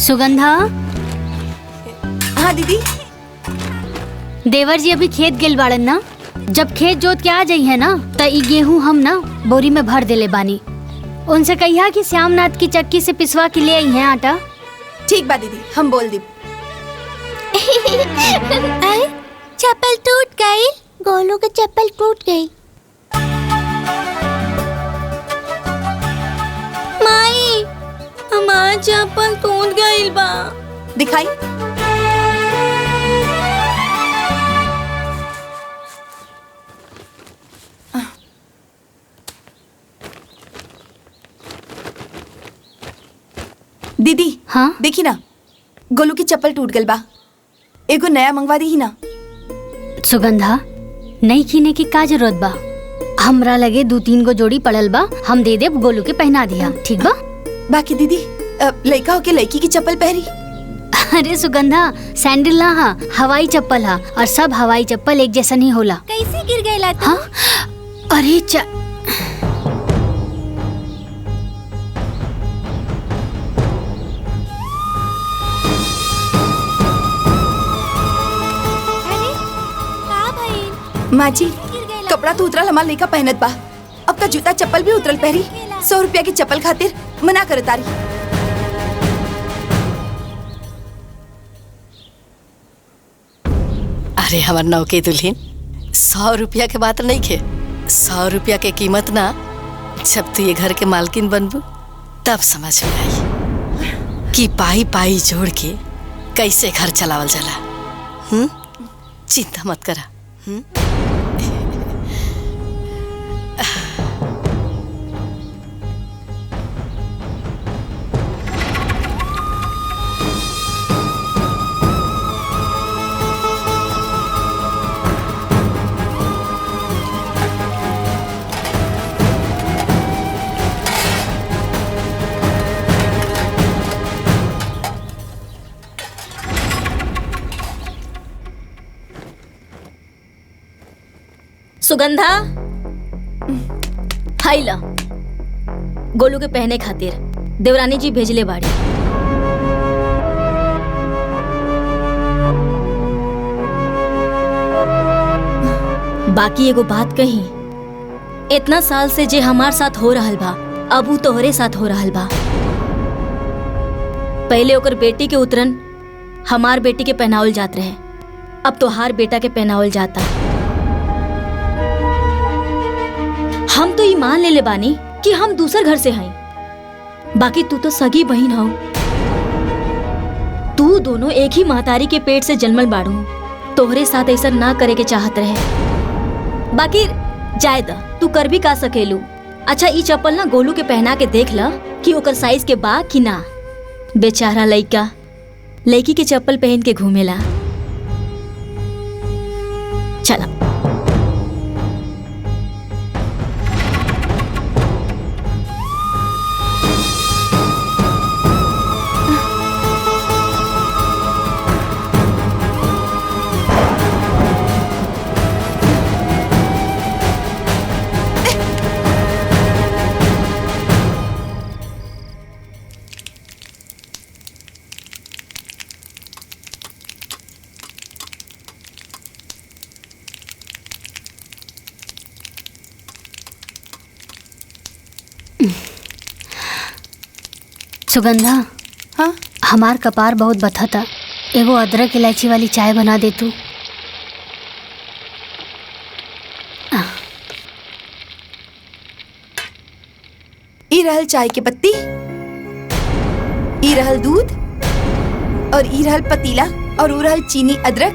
सुगंधा। हाँ दीदी। देवर जी अभी खेत गेल बाड़न ना, जब खेत जोत के आ जाई है ना त ई गेहूं हम ना बोरी में भर देले बानी। उनसे कहिया कि श्यामनाथ की चक्की से पिसवा के ले आई है आटा। ठीक बा दीदी, हम बोल दी। चप्पल टूट गई। गोलू की चप्पल टूट गई। माई, हमार चप्पल टूट गई बा। दिखाई। दीदी हाँ देखी ना, गोलू की चप्पल टूट गल बा। एगो नया मंगवा दी ही ना। सुगंधा, नई कीने की का जरूरत बा? हमरा लगे 2-3 गो जोड़ी पड़ल बा, हम दे देब, गोलू के पहना दिया, ठीक बा? बाकी दीदी लड़का होके लड़की की चप्पल पहरी। अरे सुगंधा, सैंडल ना हा, हवाई चप्पल हा, और सब हवाई चप्पल एक जैसन ही होला। कैसे गिर गई तू? हाँ? अरे माँ जी, कपड़ा तो उतरल, हमार लड़का पहनत बा। अब का जूता चप्पल भी उतरल पहरी। 100 रुपया की चप्पल खातिर मना करे तारी। अरे हमार नौ के दुल्हन, 100 रुपया के बात नहीं खे। 100 रुपया के कीमत ना, जब तू ये घर के मालकिन बनबू तब समझ में आई कि पाई पाई जोड़ के कैसे घर चलावल जाला। चिंता मत करा। सुगंधा, हाई ला, गोलू के पहने खातिर देवरानी जी भेजले बाड़ी। बाकी एगो बात कही, इतना साल से जे हमार साथ हो रहल बा, अब वो तोहरे साथ हो रहल बा। पहले ओकर बेटी के उतरन हमार बेटी के पहनावल जात रहे, अब तोहार बेटा के पहनावल जाता। हम तो ये मान ले बानी कि हम दूसर घर से हैं, बाकी तू तो सगी बहन हो। तू दोनों एक ही महतारी के पेट से जन्मल बाड़ू, तोहरे साथ ऐसा ना करे के चाहत रहे। बाकी जाए दा, तू कर भी का सकेलू। अच्छा, ई चप्पल ना गोलू के पहना के देख ला कि ओकर साइज के बा कि ना। बेचारा लइका लड़की के चप्पल पहन के घूमेला। चला। सुगंधा, हाँ हमार कपार बहुत बथा था, एगो अदरक इलायची वाली चाय बना दे तू। ई रहल चाय के पत्ती, ई रहल दूध, और ई रहल पतीला, और ऊ रहल चीनी अदरक,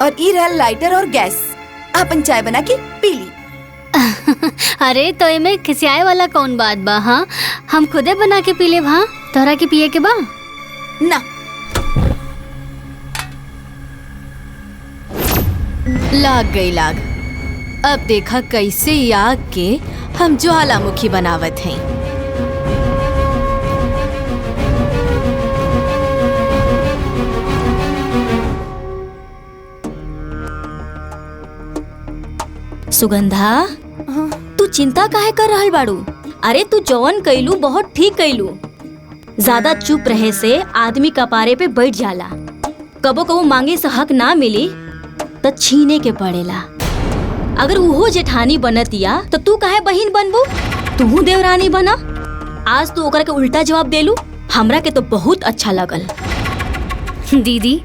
और ई रहल लाइटर और गैस। आपन चाय बना के पी ली। अरे तो एमे खिसियाए वाला कौन बात बा? हाँ, हम खुदे बना के पी लेब। हाँ, तोहरा के पिए के बा ना। लाग गई लाग। अब देखा कैसे आग के हम ज्वालामुखी बनावत हैं। सुगंधा, तू चिंता काहे कर रहल बाड़ू? अरे तू जौन कैलू बहुत ठीक कैलू। ज्यादा चुप रहे से आदमी कपारे पे बैठ जाला। कबो कबो मांगे से हक ना मिली तो छीने के पड़ेला। अगर उहो जेठानी बनतिया तो तू काहे बहिन बनबू? तू देवरानी बना। आज तू ओकरा के उल्टा जवाब देलू, हमरा के तो बहुत अच्छा लगल। दीदी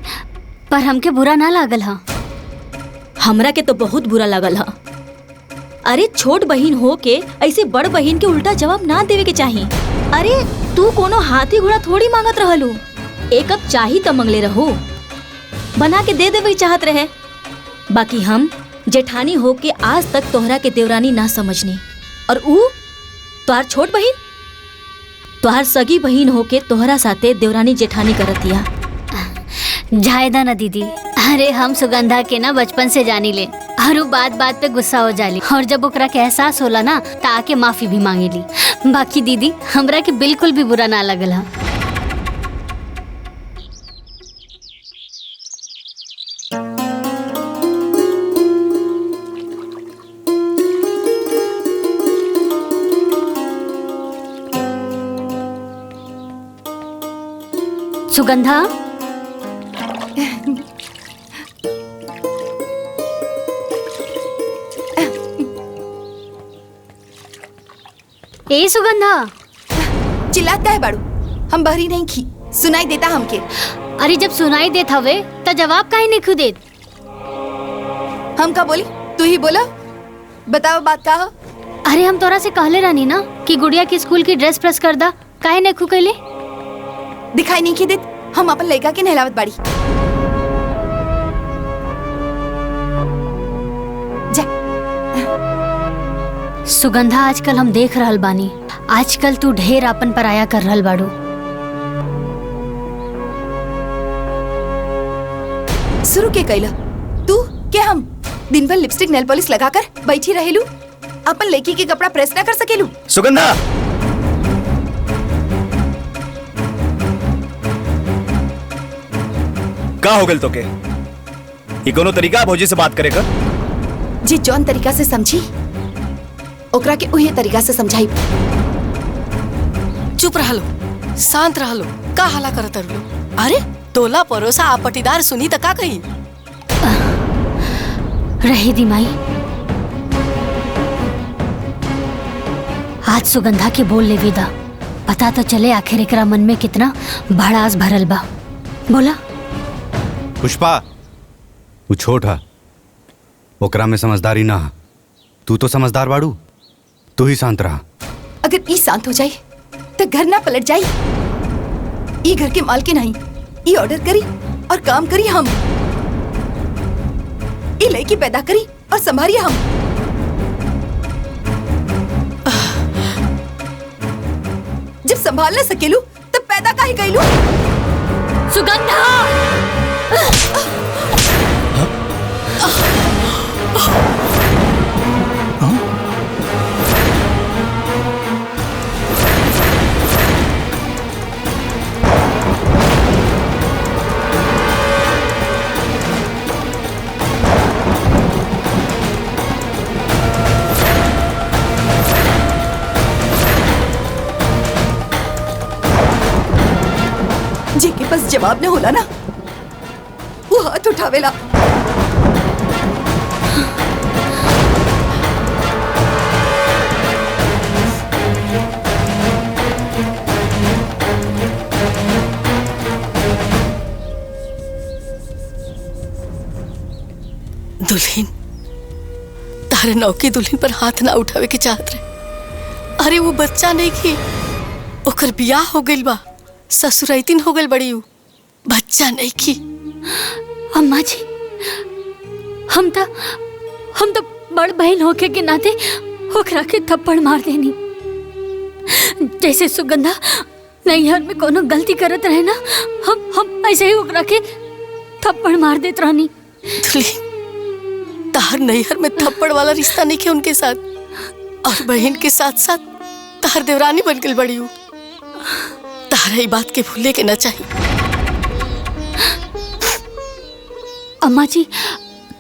पर हमके बुरा ना लागल हा। हमरा के तो बहुत बुरा लगल हा। अरे छोट बहिन हो के ऐसे बड़ बहिन के उल्टा जवाब ना देवे के चाही। अरे तू कोनो हाथी घोड़ा थोड़ी मांगत रहलू, एक कप चाही तो मंगले रहू, बना के दे देवे चाहत रहे। बाकी हम जेठानी हो के आज तक तोहरा के देवरानी ना समझनी, और ऊ तोहार छोट बहिन, तोहार सगी बहिन हो के तोहरा साथे देवरानी जेठानी करतिया। जायदा ना दीदी, अरे हम सुगंधा के ना बचपन से जानी ले, और बात बात पे गुस्सा हो जाली, और जब ओकरा के एहसास होला ना त आके माफी भी मांगेली। बाकी दीदी हमरा के बिल्कुल भी बुरा ना लगल हा। सुगंधा, ए सुगंधा, चिल्लात काहे बाड़ू? हम बहरी नहीं खी, सुनाई देता हमके। अरे जब सुनाई देत हवे त जवाब काहे नहीं खुदेत? हम का बोली? तू ही बोला, बताओ बात का हो? अरे हम तोरा से कहले रहनी ना कि गुड़िया की स्कूल की ड्रेस प्रेस कर दा, काहे नहीं खुकैले? दिखाई नहीं देत, हम अपन लड़का के नहलावत बाड़ी। जा। सुगंधा, आजकल हम देख रहल बानी, आजकल तू ढेर अपन पराया कर रहल बाड़ू। शुरू के कैला तू के हम दिन भर लिपस्टिक नेल पॉलिश लगाकर बैठी रहेलू, अपन लड़की के कपड़ा प्रेस ना कर सकेलू? सुगंधा, का हो गल तो के? ये कोनो तरीका भौजी से बात करे का? जे जौन तरीका से समझी ओकरा के उही तरीका से समझाई। चुप रहलो, शांत रहलो, का हला करत रहलो? अरे तोला परोसा आ पटीदार सुनी त का कही? रहे दी माई, आज सुगंधा के बोल ले विदा, पता तो चले आखिर एकरा मन में कितना भड़ास भरल बा। बोला। पुष्पा, वो छोट है, ओकरा में समझदारी ना है। तू तो समझदार बाड़ू, तू ही शांत रहा। अगर ई शांत हो जाए तो घर ना पलट जाई। ई घर के मालकिन नहीं, ई ऑर्डर करी और काम करी हम, ई लड़की पैदा करी और संभारिए हम। जब संभाल न सकेलू तब पैदा काहे कैलू? सुगंधा! जेके पास जवाब न होला ना, वो हाथ उठावेला। दुल्हन, तारे नौकी दुल्हन पर हाथ ना उठावे के चाहत रहे। अरे वो बच्चा नहीं की, ओकर बियाह हो गइल बा, ससुराइतिन हो गइल बड़ी, उ बच्चा नहीं की। अम्मा जी, हम तो बड़ बहन होके के नाते ओकरा के थप्पड़ मार देनी। जैसे सुगंधा नैहर में कोनो गलती करत रहे ना, हम ऐसे ही ओकरा के थप्पड़ मार देत रहनी। दुल्हन, तार नैहर में थप्पड़ वाला रिश्ता नहीं के उनके साथ, और बहन के साथ साथ तार देवरानी बन गई बड़ी, तारा ये बात के भूले के ना चाहिए। अम्मा जी,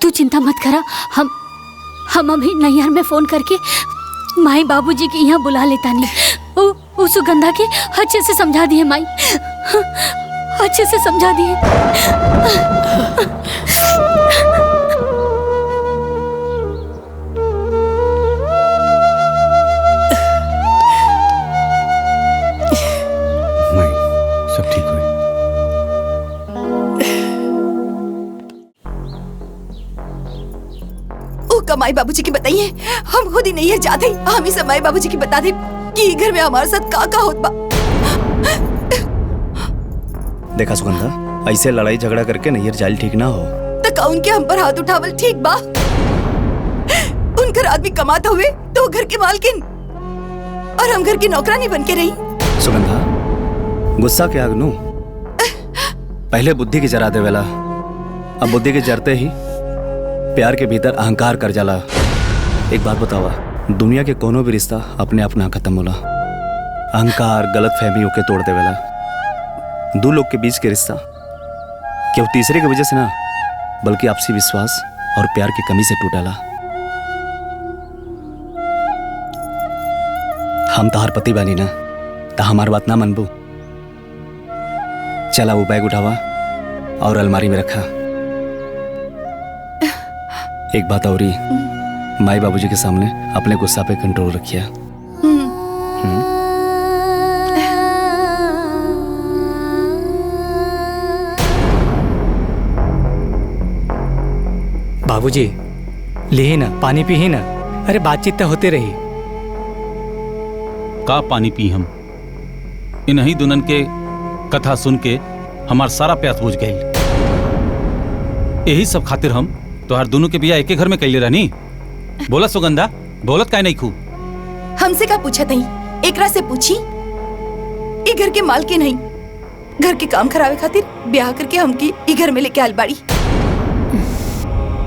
तू चिंता मत करा, हम अभी नैहर में फोन करके माई बाबूजी के यहाँ बुला लेता नहीं। उस सुगंधा के अच्छे से समझा दिए माई, अच्छे से समझा दिए। माई सब ठीक हुई। ओ कमाई बाबूजी की बताइए, हम खुद ही नहीं है जाते, हम ही समाई बाबूजी की बता दे कि घर में हमारे साथ का होत बा। देखा सुगंधा, ऐसे लड़ाई झगड़ा करके नैयर जाल ठीक ना हो। तक उनके हम पर हाथ उठावल ठीक बा? उनकर आदमी कमाता हुए तो घर के मालकिन और हम घर की नौकरानी बन के रही। सुगंधा, गुस्सा के आग नू पहले बुद्धि की जरा देवेला, अब बुद्धि के जरते ही प्यार के भीतर अहंकार कर जाला। एक बात बतावा, दुनिया के कोनो भी रिश्ता अपने आप ना खत्म होला, अहंकार गलत फहमियों के तोड़ देवेला। दो लोग के बीच के रिश्ता केवल तीसरे की वजह से ना, बल्कि आपसी विश्वास और प्यार की कमी से टूटाला। हम तहार पति बानी ना, ता हमार बात ना मनबू। चला वो बैग उठावा और अलमारी में रखा। एक बात और ही, माई बाबूजी के सामने अपने गुस्सा पे कंट्रोल रखिया। बाबूजी ले ना पानी पी ही ना। अरे बातचीत तो होते रही। का पानी पी हम? इन्हीं दुनन के कथा सुन के हमार सारा प्यास बुझ गई। यही सब खातिर हम तोहार दोनों के बिया एके घर में कैले रहनी। बोला सुगंधा, बोलत काहे नहीं खू? हमसे का पूछा नहीं, एकरा से पूछी। ये घर के माल के नहीं, घर के काम खराबे खातिर ब्याह करके हमकी ये घर में लेके आल बाड़ी।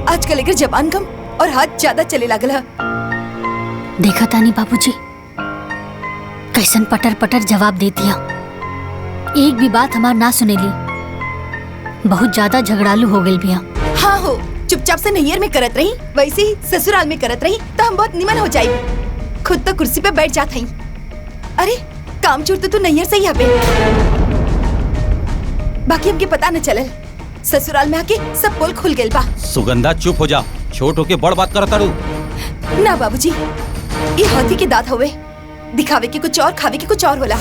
आजकल लेकर जबान कम और हाथ ज्यादा चले लागल है। देखा तानी बाबूजी कैसन पटर पटर जवाब दे दिया। एक भी बात हमार ना सुनेली, बहुत ज्यादा झगड़ालू हो गई बिया। हाँ हो, चुपचाप से नैयर में करत रही, वैसे ही ससुराल में करत रही तो हम बहुत निमन हो जाये। खुद तो कुर्सी पे बैठ जात हई। अरे काम चोर तो नैयर से ही हबे। बाकी हमके पता न चलल, ससुराल में आके सब पोल खुल गइल बा। सुगंधा चुप हो जा, छोट होके बड़ बात करत तारू। ना बाबूजी, ये हाथी के दांत हुए, दिखावे के कुछ और खावे के कुछ और होला।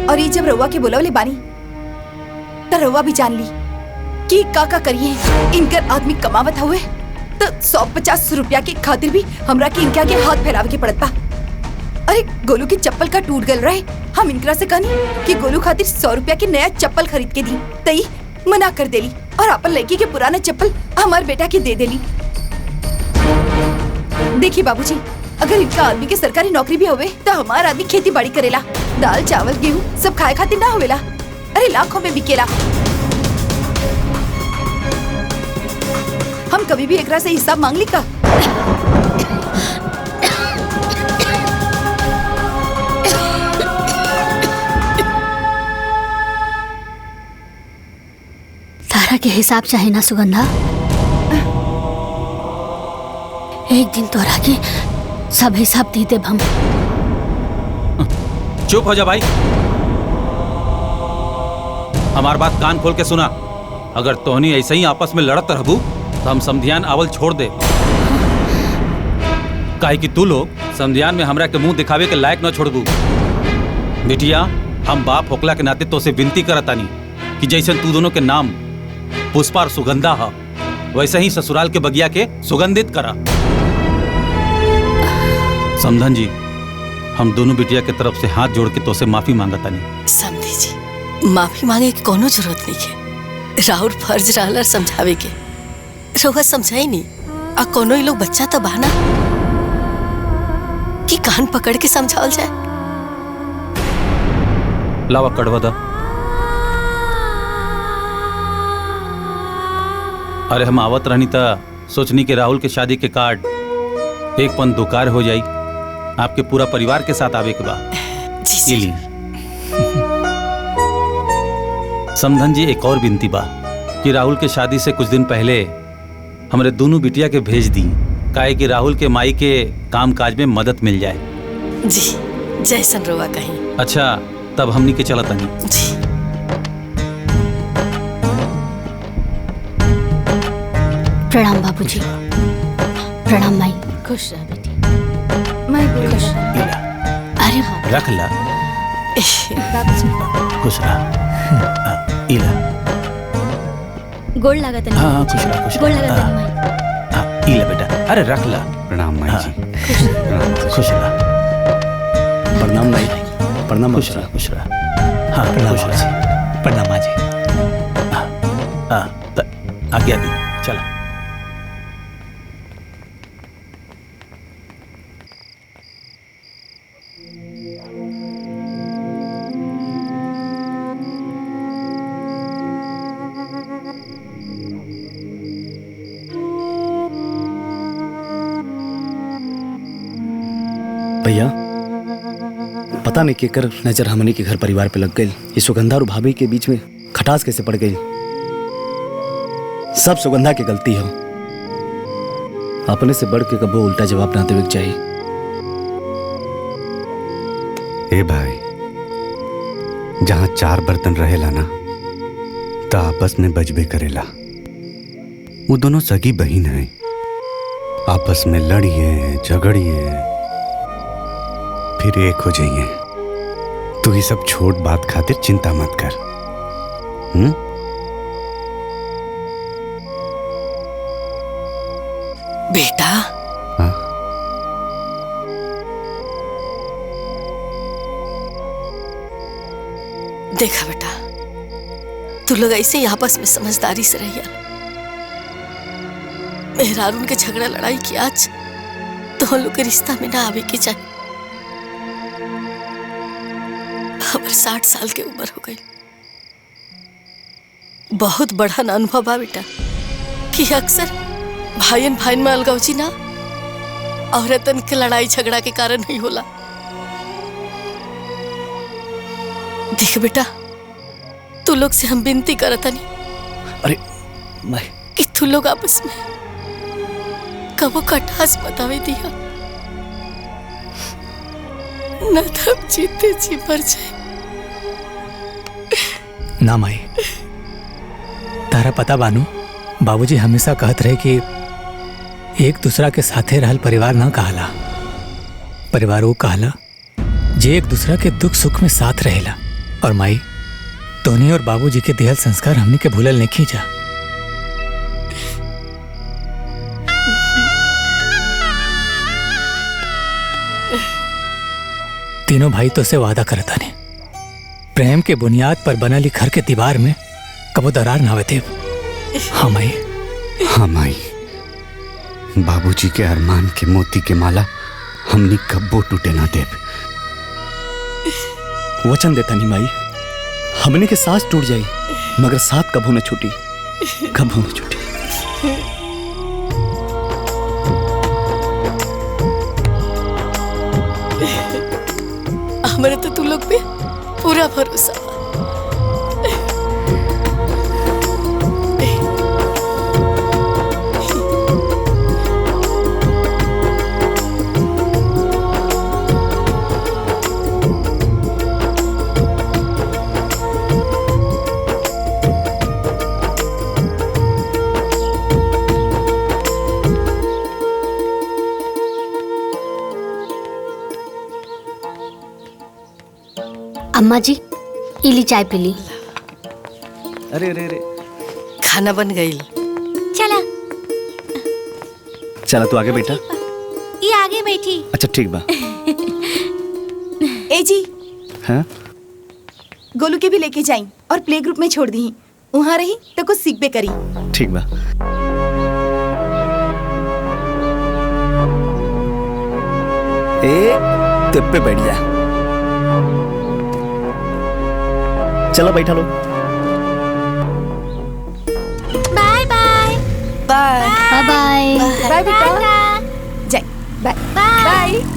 और ये जब रउआ के बोलवले बानी तो रउआ भी जान ली कि का करिए। इनकर आदमी कमावत हुए तो 150 रुपया के खातिर भी हमरा के इनके आगे हाथ फैलावे के पड़त बा। अरे गोलू की चप्पल का टूट गल रहे, हम इनकरा से कहनी कि गोलू खातिर 100 रुपया की नया चप्पल खरीद के दी, तई मना कर देली और अपन लड़की के पुराना चप्पल हमार बेटा के दे देली। देखिए बाबूजी, अगर इनका आदमी के सरकारी नौकरी भी होवे तो हमारा आदमी खेती बाड़ी करेला, दाल चावल गेहूं सब खाए खातिर ना होवेला। अरे लाखों में बिकेला। हम कभी भी एकरा से हिसाब मांग ली का? तारा के हिसाब चाहे ना सुगंधा, एक दिन तोरा के सब हिसाब दे देब हम। चुप हो जा भाई, हमार बात कान खोल के सुना। अगर तोहनी ऐसे ही आपस में लड़त रहबू तो हम समधियान आवल छोड़ दे। काहे कि तू लोग समधियान में हमरा के मुंह दिखावे के लायक न छोड़बू। बिटिया, हम बाप होकला के नाते तो से विनती करतानी कि जैसे तू दोनों के नाम पुष्पा और सुगंधा है, वैसे ही ससुराल के बगिया के सुगंधित करा। समधन जी, हम दोनों बिटिया के तरफ से हाथ जोड़ के तो से माफी मांगता नहीं। समझी जी, माफी मांगे की कोनो जरूरत नहीं है। राहुल फर्ज रहल समझावे के, रउआ समझाई नहीं। आ कोनो ही लोग बच्चा तो बहाना कि कान पकड़ के समझावल जाए। लावा कड़वा दा। अरे हम आवत रहनी था, सोचनी के राहुल के शादी के कार्ड एक पन दुकार हो जाई, आपके पूरा परिवार के साथ आवे के बाद। जी जी। समधन जी, एक और विनती बा कि राहुल के शादी से कुछ दिन पहले हमरे दोनों बिटिया के भेज दी, काहे कि राहुल के माई के काम काज में मदद मिल जाए। जी जैसन रोवा कहीं। अच्छा तब हमनी के चलत तनी। जी प्रणाम बाबूजी। प्रणाम माई। खुश रह बेटी। मैं खुश। अरे हाँ रख ला। खुश रहा। इला। गोड़ लागत नहीं। हाँ खुश रहा खुश गोड़ लागत रहा। नहीं माई। इला बेटा, अरे रख ला। प्रणाम माई जी। खुश रहा। प्रणाम माई। प्रणाम खुश रहा खुश रहा। हाँ खुश रहा। प्रणाम माँ जी। आज्ञा दी, चला। भैया पता नहीं केकर नजर हमनी के घर परिवार पे लग गई। ये सुगंधा और भाभी के बीच में खटास कैसे पड़ गई। सब सुगंधा की गलती हो। अपने से बढ़ के कबो उल्टा जवाब ना देवे चाहिए। ए भाई, जहां चार बर्तन रहेला ना तो आपस में बजबे करेला। वो दोनों सगी बहन हैं, आपस में लड़िए झगड़िए फिर एक हो जाइए। तू ये सब छोट बात खातिर चिंता मत कर। बेटा हाँ? देखा बेटा, तू लोग ऐसे ही आपस में समझदारी से रहिया। मेहरारून के झगड़ा लड़ाई की आज तो हम लोग के रिश्ता में ना आवे के चाहिए। हमारे 60 साल के उम्र हो गई। बहुत बड़ा ना अनुभव बा बेटा कि अक्सर भाईन भाईन में अलगावजी ना औरतन के लड़ाई झगड़ा के कारण नहीं होला। देख बेटा, तू लोग से हम विनती करता नहीं अरे मैं कि तू लोग आपस में कबो कटास बतावे दिया न तब जीते जी मर जाए। ना माई, तारा पता बानू, बाबूजी हमेशा कहत रहे कि एक दूसरा के साथे रहल परिवार ना कहला। परिवार वो कहला जे एक दूसरा के दुख सुख में साथ रहेला। और माई, तोनी और बाबूजी के दिहल संस्कार हमनी के भूलल नहीं खींचा। तीनों भाई तो से वादा करता ने प्रेम के बुनियाद पर बनली घर के दीवार में कबो दरार ना आवे देव। हाँ माई। हाँ माई, बाबूजी के अरमान के मोती के माला हमनी कब्बो टूटे ना देव। वचन देता नहीं माई, हमने के सांस टूट जाई मगर साथ कभू न छूटी, कभू न छूटी। हमारे तो तू लोग पे पूरा भरोसा। अम्मा जी, इली चाय पी ली। अरे अरे अरे, खाना बन गई। चला चला तू आगे बेटा। ये आगे बैठी। अच्छा ठीक बा। ए जी, हाँ गोलू के भी लेके जाई और प्ले ग्रुप में छोड़ दी। वहाँ रही तो कुछ सीख बे करी। ठीक बा। ए तिप पे बैठ जा। चलो बैठा लो। Bye bye. Bye bye bye. Bye बेटा। जाए बाय बाय।